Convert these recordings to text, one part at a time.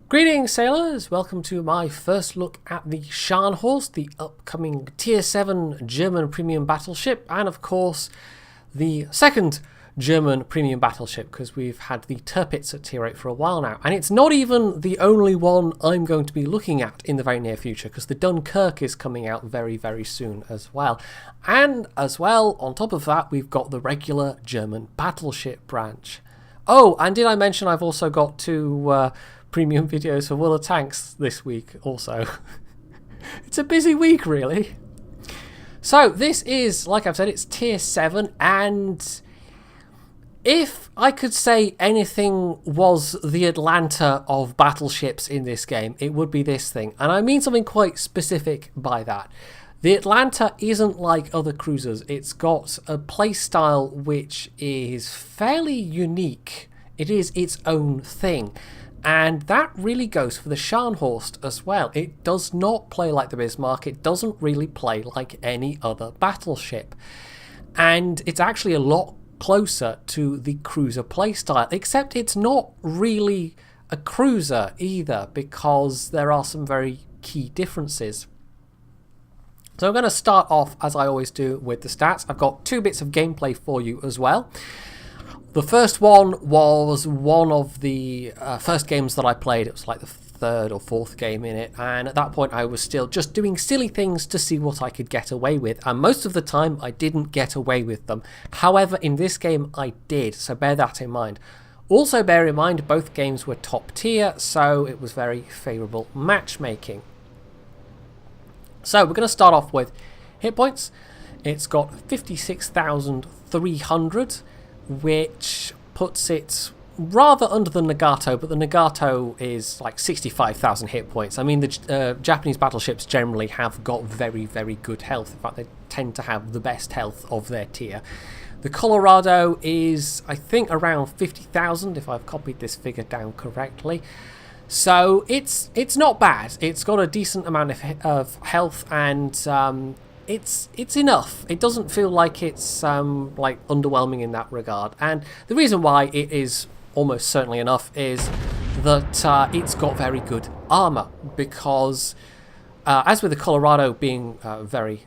Greetings sailors, welcome to my first look at the Scharnhorst, the upcoming Tier 7 German premium battleship, and of course the second German premium battleship, because we've had the Tirpitz at Tier 8 for a while now, and it's not even the only one I'm going to be looking at in the very near future, because the Dunkirk is coming out very soon as well. And as well, on top of that, we've got the regular German battleship branch. Oh, and did I mention I've also got two premium videos for World of Tanks this week also. It's a busy week really. So this is, like I've said, it's Tier 7, and if I could say anything was the Atlanta of battleships in this game, it would be this thing. And I mean something quite specific by that. The Atlanta isn't like other cruisers. It's got a playstyle which is fairly unique. It is its own thing. And that really goes for the Scharnhorst as well. It does not play like the Bismarck. It doesn't really play like any other battleship. And it's actually a lot closer to the cruiser playstyle, except it's not really a cruiser either, because there are some very key differences. So I'm going to start off, as I always do, with the stats. I've got 2 bits of gameplay for you as well. The first one was one of the first games that I played. It was like the 3rd or 4th game in it, and at that point I was still just doing silly things to see what I could get away with, and most of the time I didn't get away with them. However, in this game I did, so bear that in mind. Also bear in mind both games were top tier, so it was very favourable matchmaking. So we're going to start off with hit points. It's got 56,300, which puts it rather under the Nagato, but the Nagato is like 65,000 hit points. I mean, the Japanese battleships generally have got very good health. In fact, they tend to have the best health of their tier. The Colorado is, I think, around 50,000, if I've copied this figure down correctly. So it's not bad. It's got a decent amount of health, and it's enough. It doesn't feel like it's like underwhelming in that regard. And the reason why it is almost certainly enough is that it's got very good armor, because as with the Colorado being very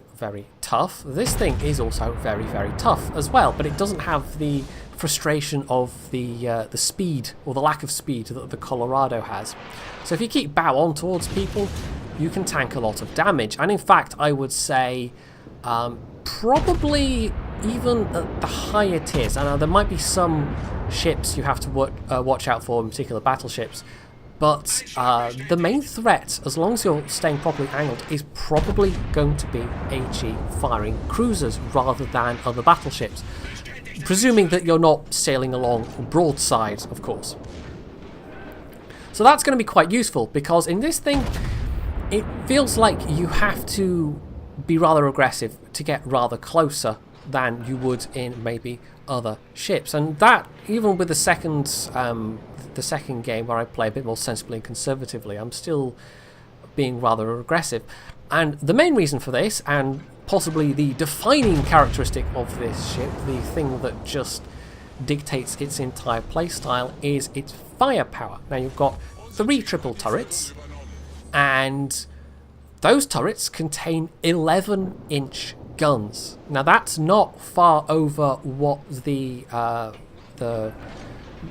tough, this thing is also very tough as well, but it doesn't have the frustration of the speed, or the lack of speed, that the Colorado has. So if you keep bow on towards people, you can tank a lot of damage. And in fact, I would say probably even at the higher tiers, and there might be some ships you have to watch out for, in particular battleships, but the main threat, as long as you're staying properly angled, is probably going to be HE firing cruisers rather than other battleships, presuming that you're not sailing along broadside, of course. So that's going to be quite useful, because in this thing it feels like you have to be rather aggressive to get rather closer than you would in maybe other ships. And that, even with the second game where I play a bit more sensibly and conservatively, I'm still being rather aggressive. And the main reason for this, and possibly the defining characteristic of this ship, the thing that just dictates its entire playstyle, is its firepower. Now you've got 3 triple turrets, and those turrets contain 11-inch guns. Now that's not far over what the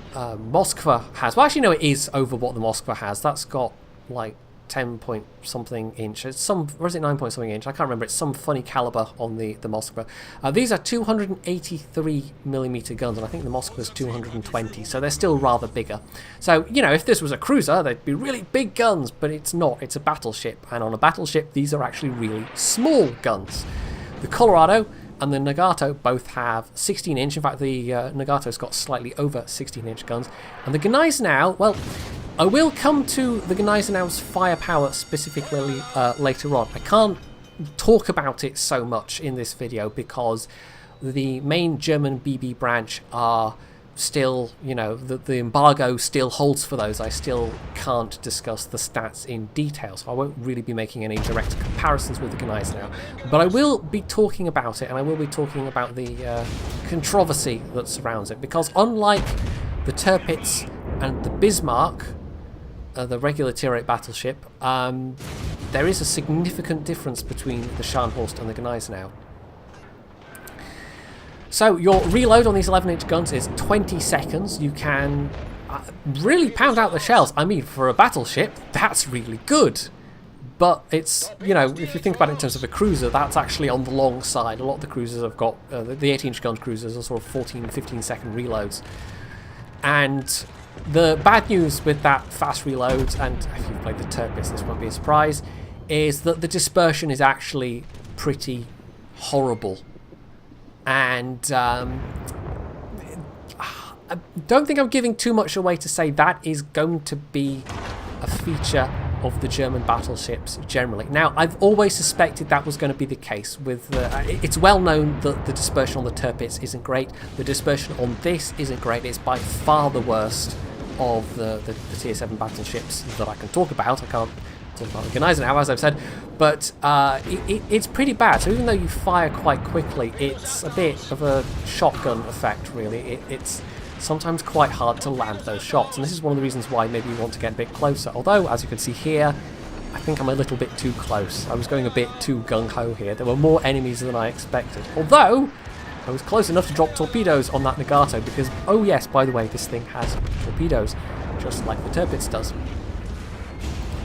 Moskva has. Well, actually no, it is over what the Moskva has. That's got like 10 point something inch. It's some, or is it 9 point something inch? I can't remember. It's some funny caliber on the Moskva. These are 283mm guns, and I think the Moskva's 220, so they're still rather bigger. So, you know, if this was a cruiser, they'd be really big guns, but it's not. It's a battleship, and on a battleship, these are actually really small guns. The Colorado and the Nagato both have 16-inch. In fact, the Nagato's got slightly over 16-inch guns. And the Gneisenau, well, I will come to the Gneisenau's firepower specifically later on. I can't talk about it so much in this video because the main German BB branch are still, you know, the embargo still holds for those. I still can't discuss the stats in detail, so I won't really be making any direct comparisons with the Gneisenau. But I will be talking about it, and I will be talking about the controversy that surrounds it, because unlike the Tirpitz and the Bismarck, the regular Tier 8 battleship, there is a significant difference between the Scharnhorst and the Gneisenau. So your reload on these 11-inch guns is 20 seconds. You can really pound out the shells. I mean, for a battleship, that's really good. But it's, you know, if you think about it in terms of a cruiser, that's actually on the long side. A lot of the cruisers have got, the 18-inch gun cruisers are sort of 14, 15-second reloads. And the bad news with that fast reload, and if you've played the Torpedoes, this won't be a surprise, is that the dispersion is actually pretty horrible. And I don't think I'm giving too much away to say that is going to be a feature of the German battleships generally. Now, I've always suspected that was going to be the case. With it's well known that the dispersion on the Torpedoes isn't great. The dispersion on this isn't great. It's by far the worst of the Tier 7 battleships that I can talk about. I can't talk about the Gneisenau, as I've said, but it's pretty bad. So even though you fire quite quickly, it's a bit of a shotgun effect, really. It's sometimes quite hard to land those shots, and this is one of the reasons why maybe you want to get a bit closer. Although, as you can see here, I think I'm a little bit too close. I was going a bit too gung-ho here. There were more enemies than I expected. Although, I was close enough to drop torpedoes on that Nagato, because, oh yes, by the way, this thing has torpedoes, just like the Torpedoes does.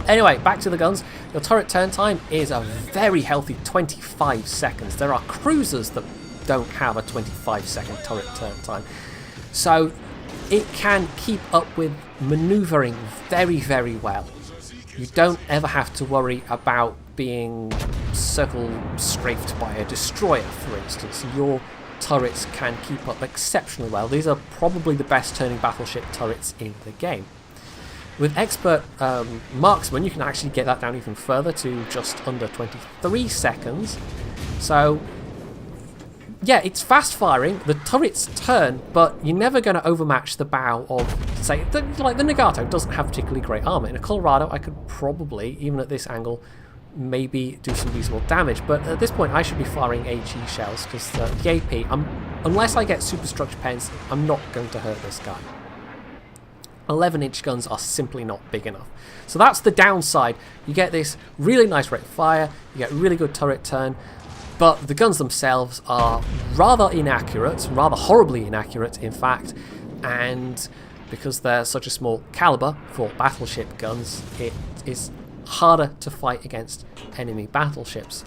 Anyway, back to the guns. Your turret turn time is a very healthy 25 seconds. There are cruisers that don't have a 25-second turret turn time. So it can keep up with manoeuvring very, very well. You don't ever have to worry about being circle strafed by a destroyer, for instance. Your turrets can keep up exceptionally well. These are probably the best turning battleship turrets in the game. With expert marksman, you can actually get that down even further to just under 23 seconds. So yeah, it's fast firing, the turrets turn, but you're never going to overmatch the bow of, say, like the Nagato doesn't have particularly great armor. In a Colorado, I could probably, even at this angle, maybe do some reasonable damage, but at this point I should be firing HE shells, because the AP, unless I get superstructure pens, I'm not going to hurt this guy. 11-inch guns are simply not big enough. So that's the downside. You get this really nice rate of fire, you get really good turret turn, but the guns themselves are rather inaccurate, rather horribly inaccurate in fact, and because they're such a small caliber for battleship guns, it is harder to fight against enemy battleships.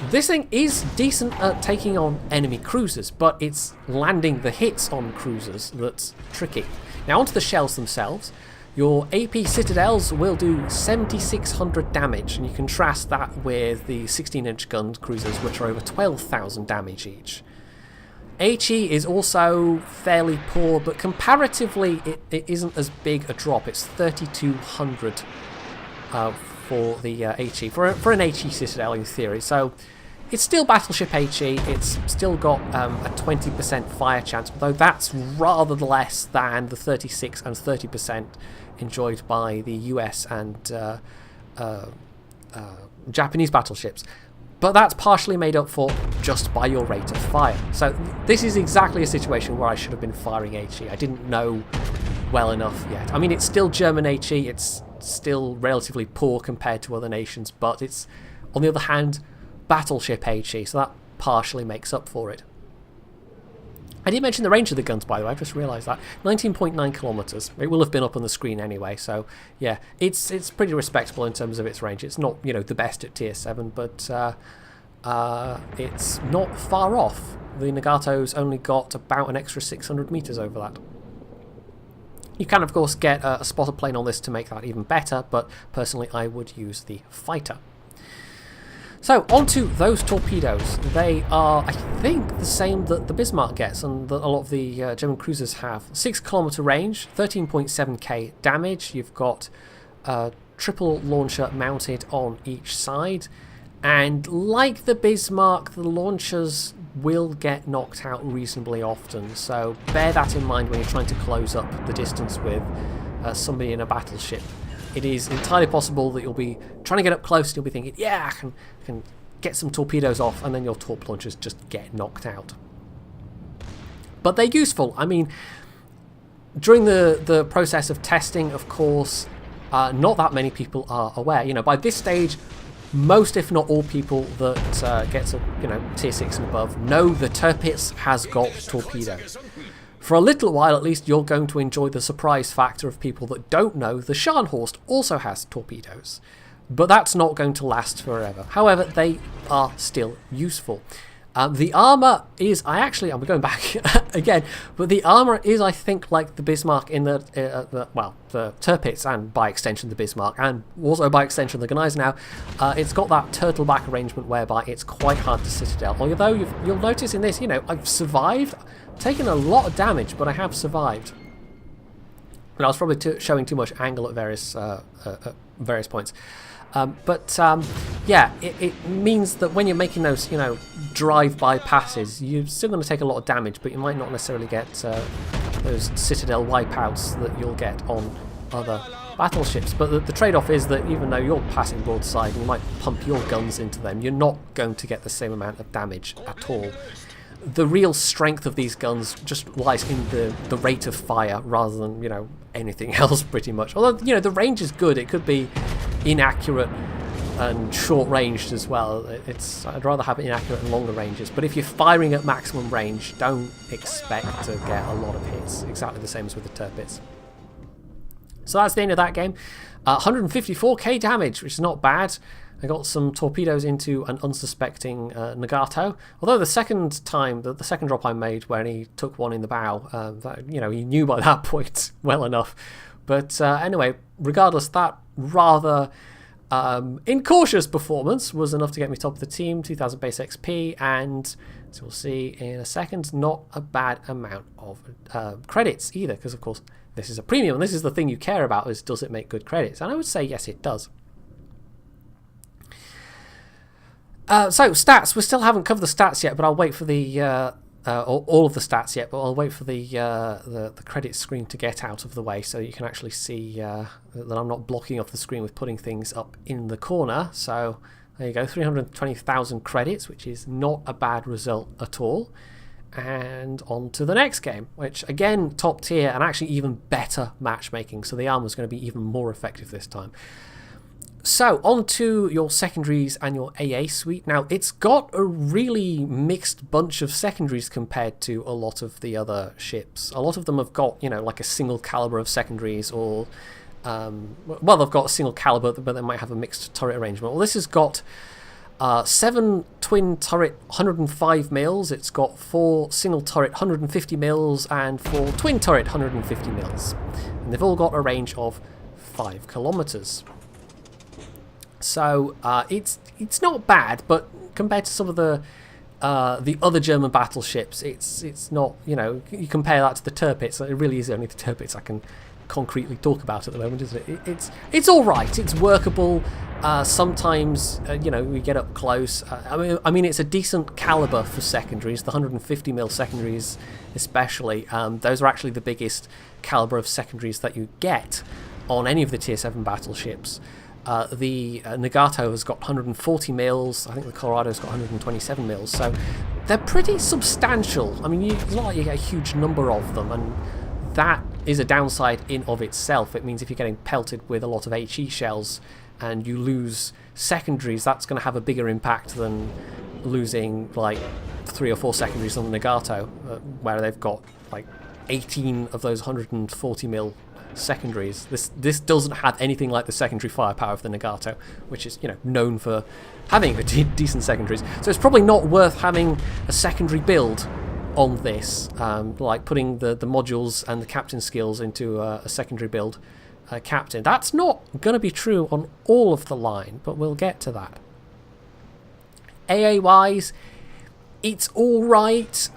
This thing is decent at taking on enemy cruisers, but it's landing the hits on cruisers that's tricky. Now onto the shells themselves. Your AP Citadels will do 7,600 damage, and you contrast that with the 16-inch gun cruisers, which are over 12,000 damage each. HE is also fairly poor, but comparatively it isn't as big a drop. It's 3,200 for the HE, for an HE Citadel in theory. So it's still Battleship HE, it's still got a 20% fire chance, although that's rather less than the 36 and 30% enjoyed by the US and Japanese battleships. But that's partially made up for just by your rate of fire. So this is exactly a situation where I should have been firing HE. I didn't know well enough yet. I mean, it's still German HE, it's still relatively poor compared to other nations, but it's, on the other hand, Battleship HE, so that partially makes up for it. I did mention the range of the guns, by the way, I've just realised that. 19.9 kilometres. It will have been up on the screen anyway, so yeah, it's pretty respectable in terms of its range. It's not, you know, the best at Tier 7, but it's not far off. The Nagato's only got about an extra 600 metres over that. You can, of course, get a spotter plane on this to make that even better, but personally I would use the fighter. So, onto those torpedoes. They are, I think, the same that the Bismarck gets and that a lot of the German cruisers have. 6 kilometre range, 13.7k damage. You've got a triple launcher mounted on each side. And like the Bismarck, the launchers will get knocked out reasonably often. So, bear that in mind when you're trying to close up the distance with somebody in a battleship. It is entirely possible that you'll be trying to get up close and you'll be thinking, yeah, I can get some torpedoes off, and then your torp launchers just get knocked out. But they're useful. I mean, during the process of testing, of course, not that many people are aware. You know, by this stage, most, if not all, people that get to, you know, tier 6 and above know the Torpedoes has got torpedoes. For a little while, at least, you're going to enjoy the surprise factor of people that don't know the Scharnhorst also has torpedoes. But that's not going to last forever. However, they are still useful. The armour is, I'm going back again, but the armour is, I think, like the Bismarck in the Torpedoes, and by extension the Bismarck, and also by extension the Gneiser now. It's got that turtle back arrangement whereby it's quite hard to citadel. Although you'll notice in this, you know, I've survived, taken a lot of damage, but I have survived. And I was probably showing too much angle at various points. Yeah, it means that when you're making those, you know, drive-by passes, you're still going to take a lot of damage, but you might not necessarily get those citadel wipeouts that you'll get on other battleships. But the trade-off is that even though you're passing broadside and you might pump your guns into them, you're not going to get the same amount of damage at all. The real strength of these guns just lies in the rate of fire rather than, you know, anything else pretty much. Although, you know, the range is good. It could be inaccurate and short-ranged as well. I'd rather have inaccurate and longer ranges. But if you're firing at maximum range, don't expect to get a lot of hits. Exactly the same as with the Torpedoes. So that's the end of that game. 154k damage, which is not bad. I got some torpedoes into an unsuspecting Nagato. Although the second time, the second drop I made when he took one in the bow, you know, he knew by that point well enough. But anyway, regardless, that rather incautious performance was enough to get me top of the team, 2000 base XP, and as we'll see in a second, not a bad amount of credits either, because of course this is a premium, and this is the thing you care about, is does it make good credits? And I would say yes, it does. So stats, we still haven't covered the stats yet, but I'll wait for the all of the stats yet. But I'll wait for the credits screen to get out of the way so you can actually see that I'm not blocking off the screen with putting things up in the corner. So there you go, 320,000 credits, which is not a bad result at all. And on to the next game, which again top tier and actually even better matchmaking. So the armor is going to be even more effective this time. So, on to your secondaries and your AA suite. Now, it's got a really mixed bunch of secondaries compared to a lot of the other ships. A lot of them have got, you know, like a single caliber of secondaries, or, well, they've got a single caliber, but they might have a mixed turret arrangement. Well, this has got 7 twin turret 105 mils, it's got 4 single turret 150 mils, and 4 twin turret 150 mils. And they've all got a range of 5 kilometers. So it's not bad, but compared to some of the other German battleships, it's not, you know, you compare that to the Torpedoes. It really is only the Torpedoes I can concretely talk about at the moment, isn't it? It's all right. It's workable. Sometimes you know, we get up close. I mean, it's a decent caliber for secondaries. The 150 mil secondaries, especially, those are actually the biggest caliber of secondaries that you get on any of the tier 7 battleships. The Nagato has got 140 mils, I think the Colorado's got 127 mils, so they're pretty substantial. I mean, it's not like you get a huge number of them, and that is a downside in of itself. It means if you're getting pelted with a lot of HE shells and you lose secondaries, that's going to have a bigger impact than losing like 3 or 4 secondaries on the Nagato, where they've got like 18 of those 140 mil secondaries. This doesn't have anything like the secondary firepower of the Nagato, which is, you know, known for having the decent secondaries. So it's probably not worth having a secondary build on this, like putting the modules and the captain skills into a secondary build captain. That's not going to be true on all of the line, but we'll get to that. AA wise, it's all right.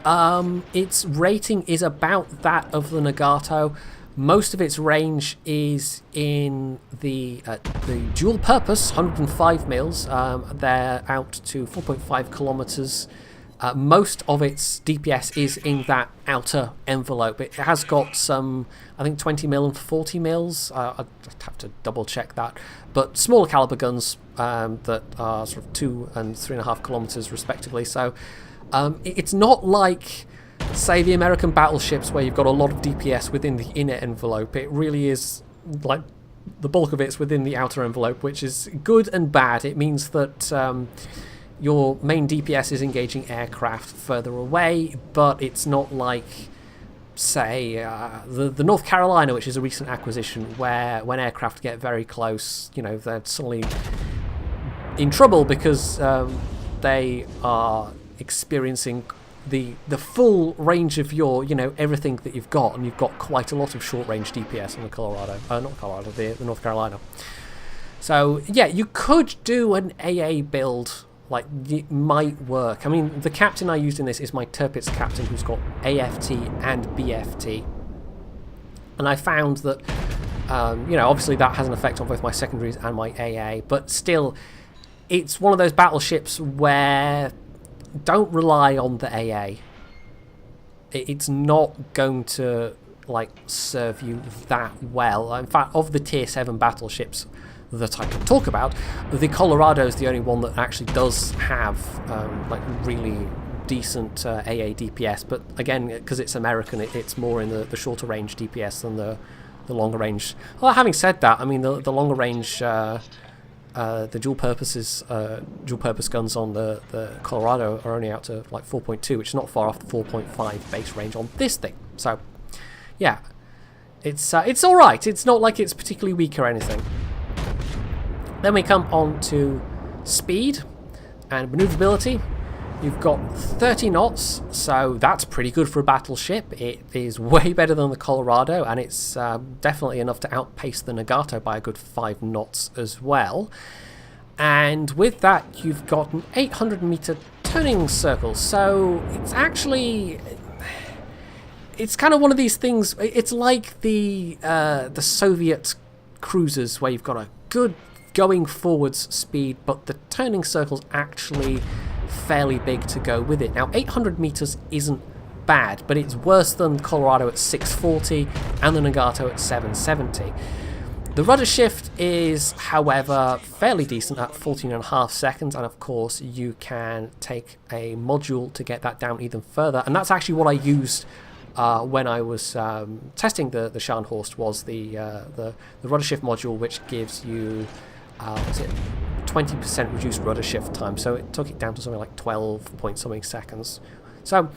Its rating is about that of the Nagato. Most of its range is in the dual purpose 105 mils. They're out to 4.5 kilometers. Most of its DPS is in that outer envelope. It has got some, I think, 20 mil and 40 mils. I'd have to double check that. But smaller caliber guns that are sort of 2 and 3.5 kilometers respectively. So it's not like, say, the American battleships where you've got a lot of DPS within the inner envelope. It really is like the bulk of it's within the outer envelope, which is good and bad. It means that your main DPS is engaging aircraft further away, but it's not like, say, the North Carolina, which is a recent acquisition, where when aircraft get very close, you know, they're suddenly in trouble because they are experiencing the full range of your, you know, everything that you've got, and you've got quite a lot of short-range DPS on the the North Carolina. So yeah, you could do an AA build. Like, it might work. I mean, the captain I used in this is my Tirpitz captain, who's got AFT and BFT. And I found that, you know, obviously that has an effect on both my secondaries and my AA, but still, it's one of those battleships where don't rely on the AA. It's not going to, like, serve you that well. In fact, of the tier 7 battleships that I can talk about, the Colorado is the only one that actually does have like really decent AA DPS, but again, because it's American, it's more in the shorter range DPS than the longer range. Well, having said that, I mean the longer range, the dual purpose guns on the Colorado are only out to like 4.2, which is not far off the 4.5 base range on this thing. So yeah, it's all right. It's not like it's particularly weak or anything. Then we come on to speed and maneuverability. You've got 30 knots, so that's pretty good for a battleship. It is way better than the Colorado, and it's definitely enough to outpace the Nagato by a good 5 knots as well. And with that, you've got an 800-meter turning circle, so it's actually... It's kind of one of these things. It's like the Soviet cruisers, where you've got a good going forwards speed, but the turning circle's actually fairly big to go with it. Now, 800 meters isn't bad, but it's worse than Colorado at 640 and the Nagato at 770. The rudder shift is, however, fairly decent at 14.5 seconds, and of course you can take a module to get that down even further, and that's actually what I used when I was testing the Scharnhorst, was the rudder shift module, which gives you 20% reduced rudder shift time, so it took it down to something like 12 point something seconds. So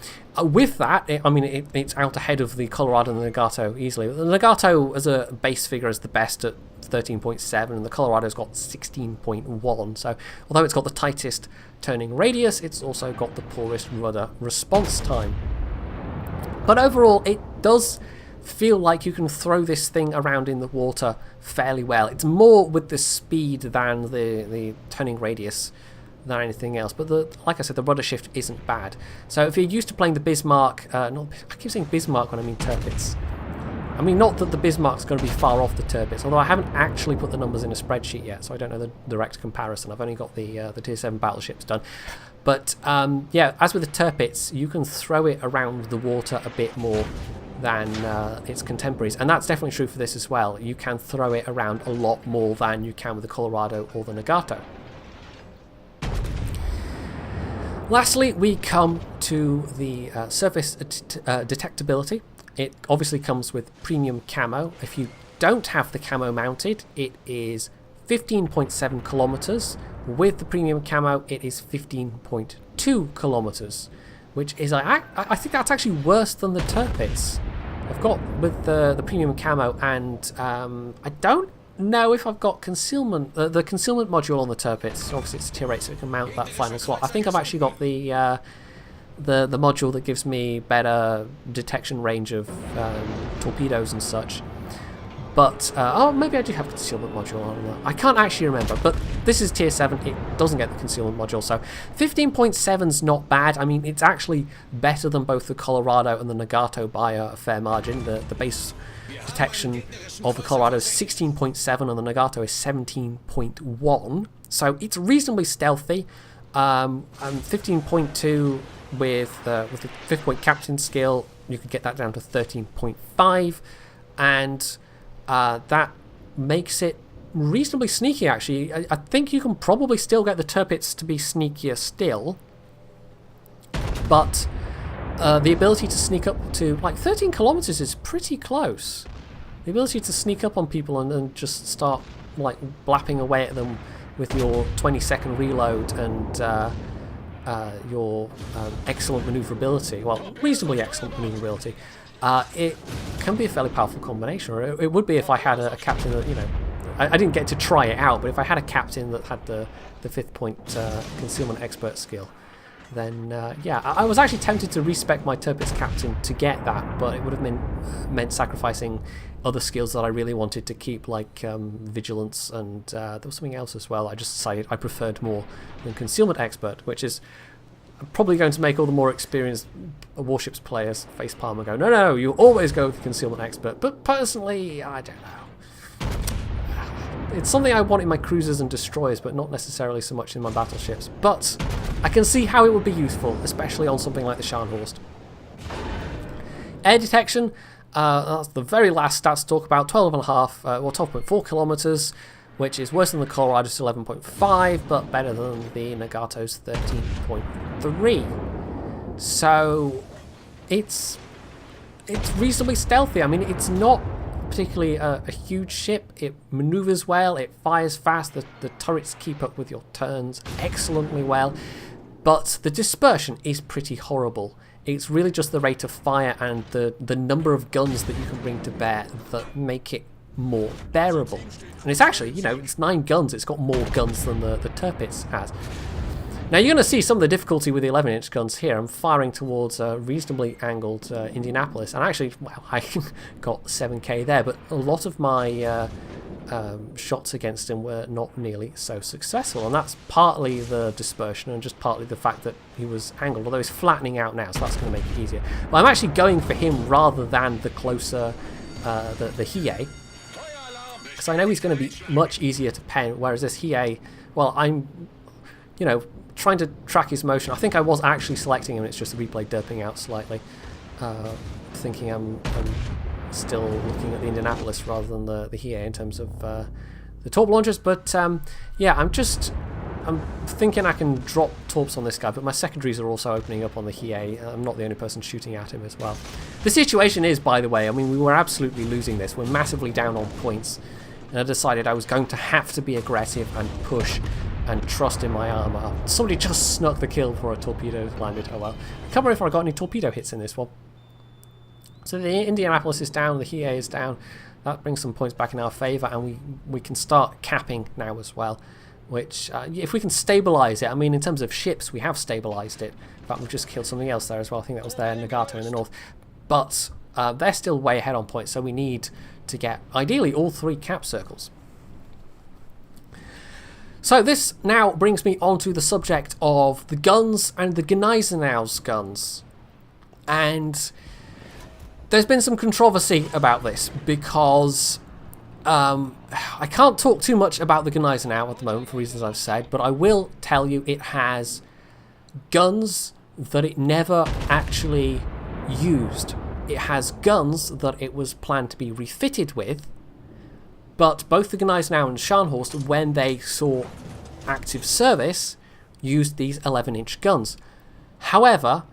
with that, I mean, it's out ahead of the Colorado and the Nagato easily. The Nagato as a base figure is the best at 13.7, and the Colorado's got 16.1. So although it's got the tightest turning radius, it's also got the poorest rudder response time. But overall, it does feel like you can throw this thing around in the water fairly well. It's more with the speed than the turning radius than anything else, but like I said, the rudder shift isn't bad. So if you're used to playing the Bismarck, I keep saying Bismarck when I mean Tirpitz. I mean, not that the Bismarck's going to be far off the Tirpitz, although I haven't actually put the numbers in a spreadsheet yet, so I don't know the direct comparison. I've only got the tier 7 battleships done. But yeah, as with the Tirpitz, you can throw it around the water a bit more than its contemporaries, and that's definitely true for this as well. You can throw it around a lot more than you can with the Colorado or the Nagato. Lastly, we come to the surface detectability. It obviously comes with premium camo. If you don't have the camo mounted, it is 15.7 kilometers. With the premium camo, it is 15.2 kilometers, which is, I think that's actually worse than the Tirpitz I've got with the premium camo, and I don't know if I've got concealment, the concealment module on the Tirpitz. Obviously it's tier 8, so it can mount that final slot. I think I've actually got the module that gives me better detection range of torpedoes and such. But, oh, maybe I do have a concealment module on that. I can't actually remember, but this is tier 7, it doesn't get the concealment module, so 15.7's not bad. I mean, it's actually better than both the Colorado and the Nagato by a fair margin. The base detection of the Colorado is 16.7 and the Nagato is 17.1, so it's reasonably stealthy. And 15.2 with the 5th point captain skill, you could get that down to 13.5, and that makes it reasonably sneaky, actually. I think you can probably still get the Tirpitz to be sneakier still, but the ability to sneak up to like 13 kilometers is pretty close. the ability to sneak up on people and just start like blapping away at them with your 20-second reload and your excellent maneuverability, well, reasonably excellent maneuverability, it can be a fairly powerful combination. Or it would be if I had a captain that, you know, I didn't get to try it out, but if I had a captain that had the 5th point concealment expert skill, then yeah, I was actually tempted to respec my Torpedoes captain to get that, but it would have meant sacrificing other skills that I really wanted to keep, like vigilance, and there was something else as well. I just decided I preferred more than concealment expert, which is probably going to make all the more experienced Warships players facepalm and go, no, you always go with concealment expert. But personally, I don't know. It's something I want in my cruisers and destroyers, but not necessarily so much in my battleships. But I can see how it would be useful, especially on something like the Scharnhorst. Air detection, that's the very last stats to talk about. 12.5 kilometers, which is worse than the Colorado's 11.5, but better than the Nagato's 13.3. So it's reasonably stealthy. I mean, it's not particularly a huge ship. It maneuvers well, it fires fast, the turrets keep up with your turns excellently well, but the dispersion is pretty horrible. It's really just the rate of fire and the number of guns that you can bring to bear that make it more bearable. And it's actually, you know, it's 9 guns, it's got more guns than the Torpedoes has. Now you're going to see some of the difficulty with the 11-inch guns here. I'm firing towards a reasonably angled Indianapolis, and actually, well, I got 7k there, but a lot of my shots against him were not nearly so successful, and that's partly the dispersion and just partly the fact that he was angled, although he's flattening out now, so that's going to make it easier. But I'm actually going for him rather than the closer, the Hiei, because I know he's going to be much easier to pen, whereas this Hiei, well, I'm, you know, trying to track his motion. I think I was actually selecting him, it's just the replay derping out slightly, thinking I'm still looking at the Indianapolis rather than the Hiei in terms of the torp launchers. But yeah, I'm thinking I can drop torps on this guy, but my secondaries are also opening up on the Hiei. I'm not the only person shooting at him as well. The situation is, by the way, I mean, we were absolutely losing this. We're massively down on points, and I decided I was going to have to be aggressive and push and trust in my armour. Somebody just snuck the kill before a torpedo landed. Oh well. I can't remember if I got any torpedo hits in this one. So the Indianapolis is down, the Hiei is down. That brings some points back in our favour, and we can start capping now as well. Which, if we can stabilise it, I mean, in terms of ships, we have stabilised it. In fact, we've just killed something else there as well. I think that was their Nagato in the north. But they're still way ahead on points, so we need to get, ideally, all 3 cap circles. So this now brings me on to the subject of the guns and the Gneisenau's guns. And there's been some controversy about this because I can't talk too much about the Gneisenau at the moment for reasons I've said, but I will tell you it has guns that it never actually used. It has guns that it was planned to be refitted with, but both the Gneisenau and Scharnhorst, when they saw active service, used these 11-inch guns. However,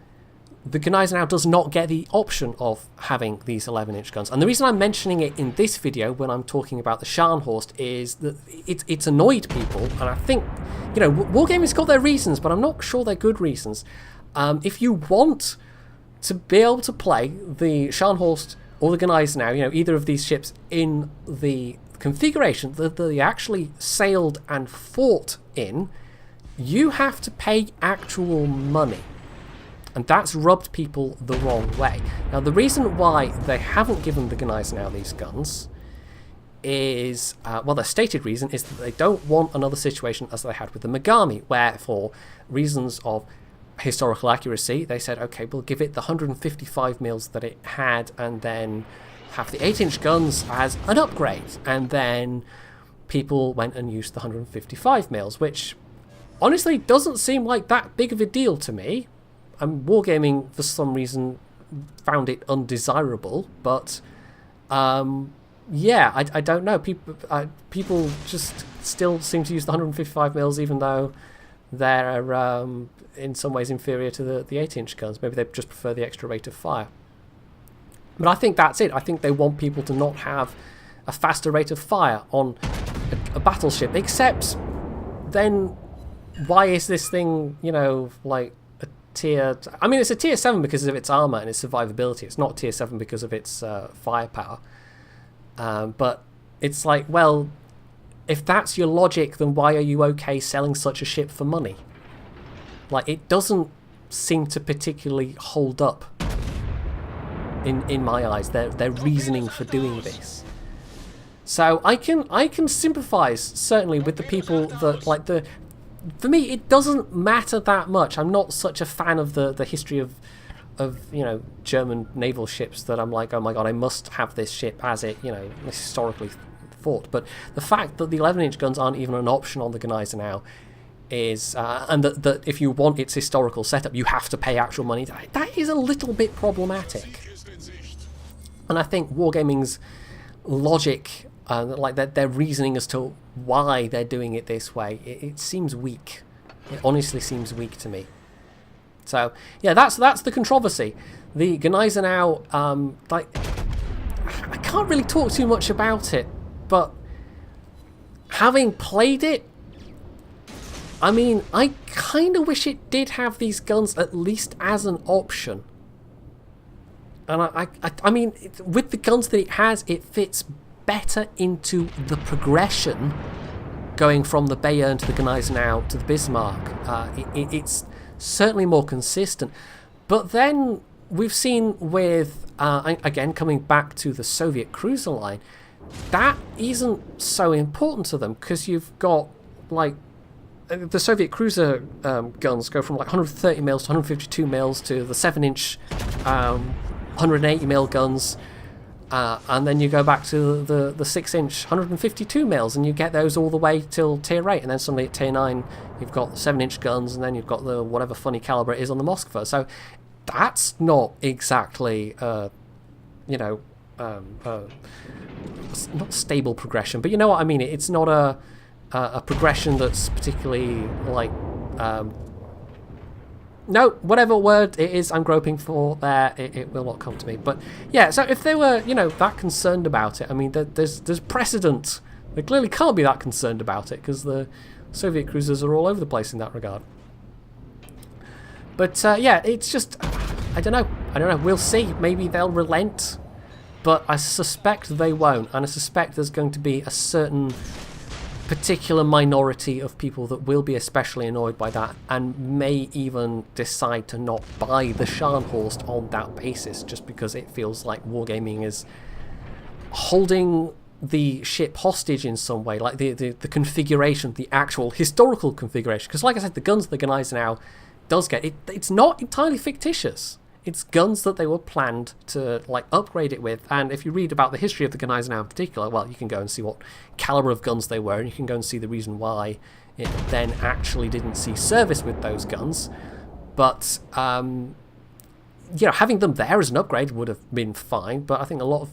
the Gneisenau does not get the option of having these 11-inch guns. And the reason I'm mentioning it in this video when I'm talking about the Scharnhorst is that it's annoyed people, and I think, you know, Wargaming's got their reasons, but I'm not sure they're good reasons. If you want to be able to play the Scharnhorst or the Gneisenau, you know, either of these ships in the configuration that they actually sailed and fought in, you have to pay actual money. And that's rubbed people the wrong way. Now, the reason why they haven't given the Gneisenau these guns is, well, their stated reason is that they don't want another situation as they had with the Megami, where for reasons of historical accuracy, they said, okay, we'll give it the 155 mils that it had, and then have the 8-inch guns as an upgrade. And then people went and used the 155 mils, which honestly doesn't seem like that big of a deal to me. Wargaming, for some reason, found it undesirable, but yeah, I don't know. People just still seem to use the 155 mils, even though they're in some ways inferior to the 8-inch guns. Maybe they just prefer the extra rate of fire. But I think that's it. I think they want people to not have a faster rate of fire on a battleship, except then why is this thing, you know, like a tier... I mean, it's a tier 7 because of its armor and its survivability. It's not tier 7 because of its firepower. But it's like, well, if that's your logic, then why are you okay selling such a ship for money? Like, it doesn't seem to particularly hold up in my eyes, their reasoning for doing this. So I can sympathise certainly with the people that like the. For me, it doesn't matter that much. I'm not such a fan of the history of you know, German naval ships that I'm like, oh my god, I must have this ship as it, you know, historically fought. But the fact that the 11-inch guns aren't even an option on the Gneisenau is, and that if you want its historical setup, you have to pay actual money. That is a little bit problematic. And I think Wargaming's logic, like their reasoning as to why they're doing it this way, it seems weak. It honestly seems weak to me. So yeah, that's the controversy. The Gneisenau, like, I can't really talk too much about it, but having played it, I mean, I kind of wish it did have these guns at least as an option. And I mean, with the guns that it has, it fits better into the progression going from the Bayern to the Gneisenau to the Bismarck. It's certainly more consistent. But then we've seen with, again, coming back to the Soviet cruiser line, that isn't so important to them because you've got, like, the Soviet cruiser guns go from like 130 mils to 152 mils to the 7-inch 180 mil guns, and then you go back to the 6-inch 152 mils, and you get those all the way till tier 8, and then suddenly at tier 9 you've got 7-inch guns, and then you've got the whatever funny caliber it is on the Moskva. So that's not exactly you know, not stable progression, but you know what I mean. It's not a progression that's particularly like no, whatever word it is I'm groping for there, it will not come to me. But yeah, so if they were, you know, that concerned about it, I mean, there's precedent. They clearly can't be that concerned about it because the Soviet cruisers are all over the place in that regard. But yeah, it's just, I don't know. We'll see. Maybe they'll relent, but I suspect they won't, and I suspect there's going to be a certain particular minority of people that will be especially annoyed by that and may even decide to not buy the Scharnhorst on that basis, just because it feels like Wargaming is holding the ship hostage in some way, like the configuration, the actual historical configuration. Because like I said, the guns the Gneisenau does get, it's not entirely fictitious. It's guns that they were planned to like upgrade it with, and if you read about the history of the Gneisenau in particular, well, you can go and see what caliber of guns they were, and you can go and see the reason why it then actually didn't see service with those guns. But you know, having them there as an upgrade would have been fine, but I think a lot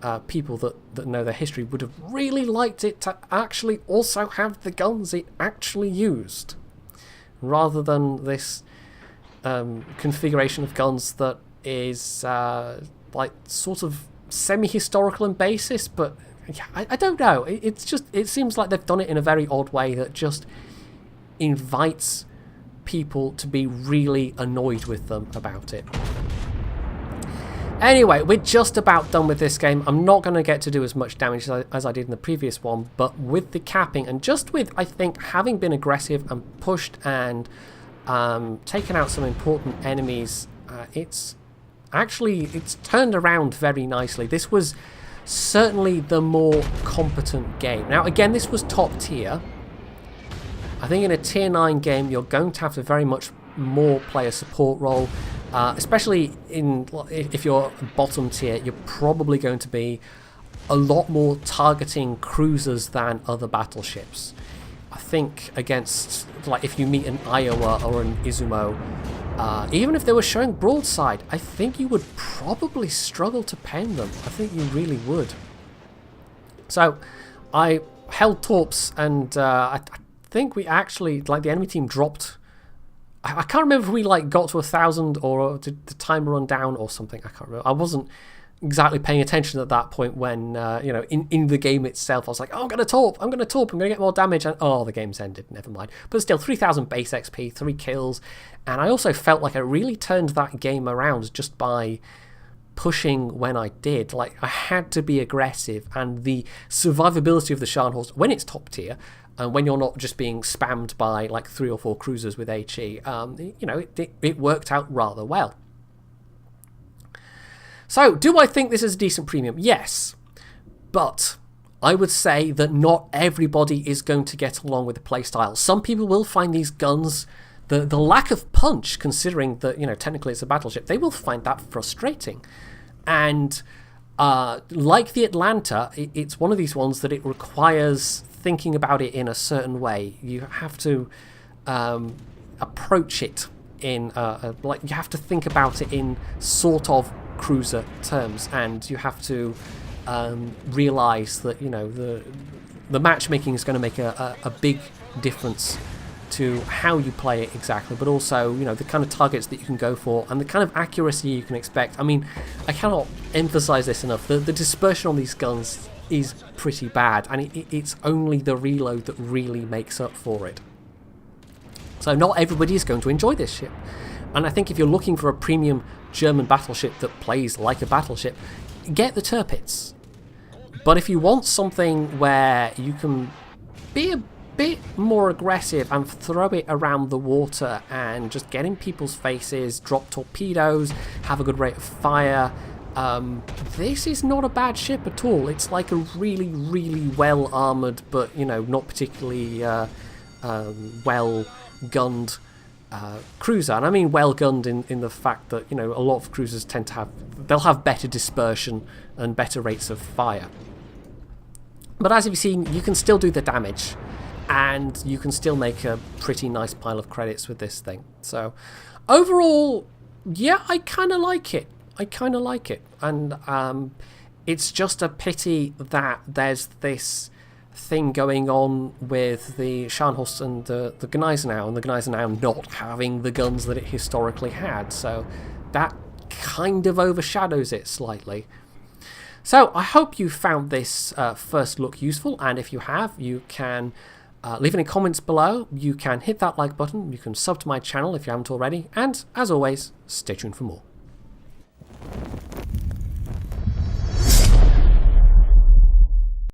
of people that know their history would have really liked it to actually also have the guns it actually used, rather than this configuration of guns that is like sort of semi-historical in basis. But yeah, I don't know. It seems like they've done it in a very odd way that just invites people to be really annoyed with them about it. Anyway, we're just about done with this game. I'm not going to get to do as much damage as I did in the previous one, but with the capping and just with, I think, having been aggressive and pushed and taken out some important enemies, it's turned around very nicely. This was certainly the more competent game. Now again, this was top tier. I think in a tier 9 game you're going to have to very much more play a support role, especially if you're bottom tier. You're probably going to be a lot more targeting cruisers than other battleships. I think against, like, if you meet an Iowa or an Izumo, even if they were showing broadside, I think you would probably struggle to pen them. I think you really would. So I held torps, and I think we actually, like, the enemy team dropped. I can't remember if we like got to 1,000 or did the timer run down or something. I can't remember. I wasn't exactly paying attention at that point when, you know, in the game itself, I was like, oh, I'm going to torp, I'm going to get more damage, and oh, the game's ended, never mind. But still, 3,000 base XP, 3 kills, and I also felt like I really turned that game around just by pushing when I did. Like, I had to be aggressive, and the survivability of the Scharnhorst, when it's top tier, and when you're not just being spammed by like 3 or 4 cruisers with HE, you know, it worked out rather well. So, do I think this is a decent premium? Yes, but I would say that not everybody is going to get along with the playstyle. Some people will find these guns, the lack of punch, considering that, you know, technically it's a battleship, they will find that frustrating. And like the Atlanta, it's one of these ones that it requires thinking about it in a certain way. You have to approach it in like, you have to think about it in sort of cruiser terms, and you have to realize that, you know, the matchmaking is going to make a big difference to how you play it exactly, but also, you know, the kind of targets that you can go for and the kind of accuracy you can expect. I mean, I cannot emphasize this enough. The dispersion on these guns is pretty bad, and it's only the reload that really makes up for it. So not everybody is going to enjoy this ship, and I think if you're looking for a premium German battleship that plays like a battleship, get the Torpedoes. But if you want something where you can be a bit more aggressive and throw it around the water and just get in people's faces, drop torpedoes, have a good rate of fire, this is not a bad ship at all. It's like a really, really well armoured, but, you know, not particularly well gunned cruiser. And I mean well gunned in the fact that, you know, a lot of cruisers tend to they'll have better dispersion and better rates of fire. But as you've seen, you can still do the damage, and you can still make a pretty nice pile of credits with this thing. So overall, yeah, I kind of like it. And it's just a pity that there's this thing going on with the Scharnhorst and the Gneisenau, and the Gneisenau not having the guns that it historically had. So that kind of overshadows it slightly. So I hope you found this first look useful, and if you have, you can leave any comments below. You can hit that like button, you can sub to my channel if you haven't already, and as always, stay tuned for more.